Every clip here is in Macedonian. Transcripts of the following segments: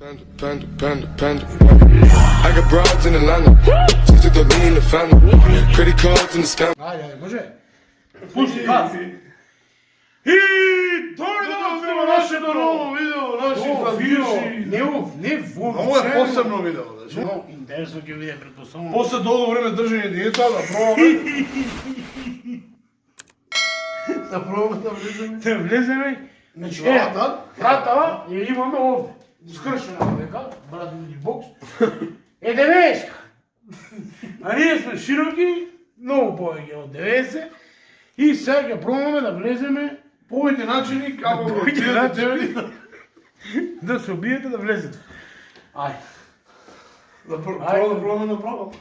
Panda. I got broads in Atlanta. Just took the lean in the family. Credit cards in the scam. Ajde, može? Pusti, gaz. I dođemo naše do novo video, naših zadviši. Ne voličeno. Ovo je posebno video. No, interesno će vidjeti pretpostavljamo. Posle dolgo vreme drženje dijeta, da probamo. Da probamo da vlezeme. Da vlezeme. Znači, vrata je imamo ovdje. Skršena neka, bradni boks. Deveška. A nije smo široki, mnogo povijek od 90. I sad ga probamo da vlezeme. Povijete načini kako da se ubijete da vlezete. Ajde. Da probamo направо.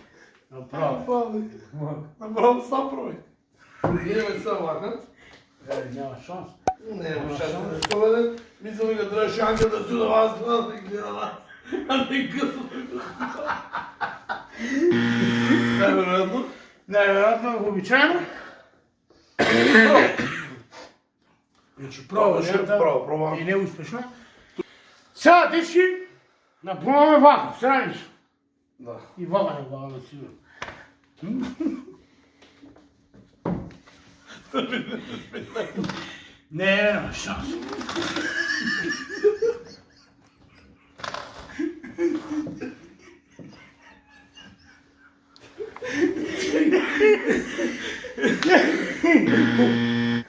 Направо. Направо сам пробай. Идеме са овака. Няма шанс. Нема шанс. Това мислам дека трябваше Ангел да суда вас, да гледа вас. А не късно. Невероятно. Невероятно, обичайно. Znači, probam. I neuspješno. Sada, dečki, napunamo ovako, stranicu. Da. I vama ne glavno sigurno. Nema šansu.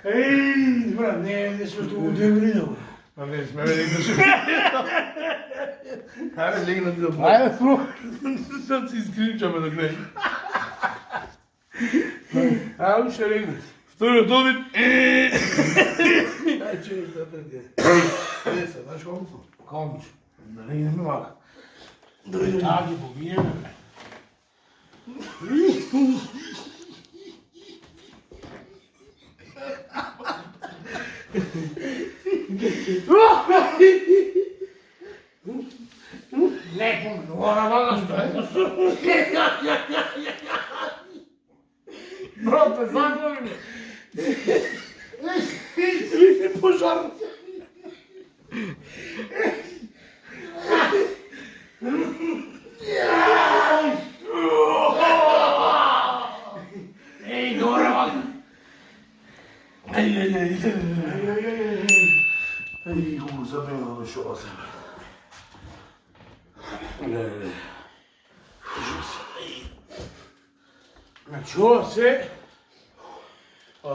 Ej, brat, ne smo tu u devrinu. Ma ne, sme me nekdo še. Ajde, legnati da bo. Ajde, pro. Sad si iskričame dok ne. Ajde, še regnati. Вториот одит. Ај, че, да преде. Не се, знаеш колко сум? Комиш. Да не идеме вака. Да видим. Таги, богиня. Не помнувала вага сто. Брате, затвори ме. Пожар. Ей, добре вага. Ej, zabijeno do šova se. Ne. Znači, ovo sve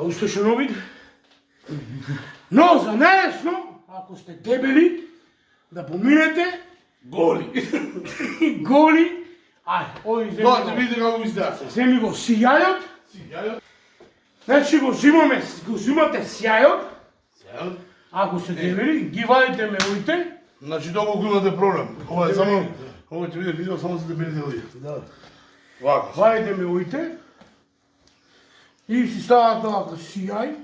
uspješan uvid. No, za najesno, ako ste debeli, da pominete Голи. goli, ajde, ovi Дайте видите како ми издаде. zemlji go sijajot, Сега. znači go uzimate sjajot, ako ste debeli, ги вадите мелуите, Значи доколку имате проблем. Ова е само ова ќе биде видео само за дебелите луѓе. Да. Вака. вадите мелуите и си ставате овако сијај,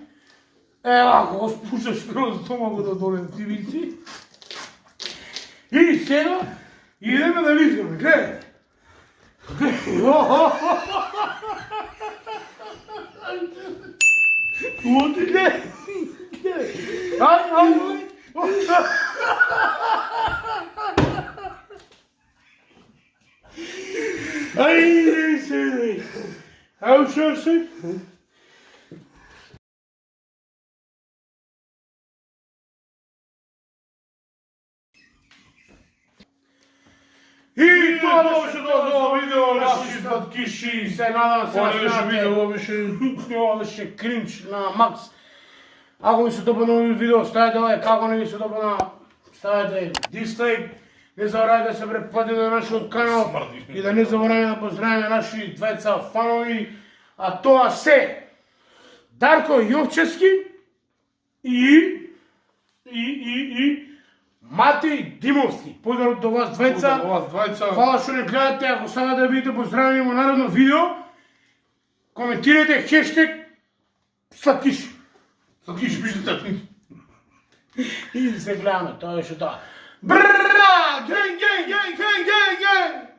ако го спушаш кроз стомако доле на тивици. И сега идеме да визгаме, гледайте. Вот и гледай. Ај. Ај, се. Ау, шо се? И тоа беше тоа за ова видео, наши сладкиши, се надам се Ова беше знаете. видео, ова беше Ова беше кринч на макс. Ако ви се допадна овој видео, ставете лайк, ако не ви се допадна, ставете дислайк. Не забравяйте да се препратите на нашиот канал и да не забравяме да поздравиме наши двајца фанови, а тоа се Дарко Јовчевски и Мати Димовски. Поздрав до вас двајца. Фала што не гледате, ако сакате да бидете поздравени во наредно видео, коментирайте хештег сладкиши. Сладкиши пишете. И се гледаме, тоа беше тоа. Бра! Ген!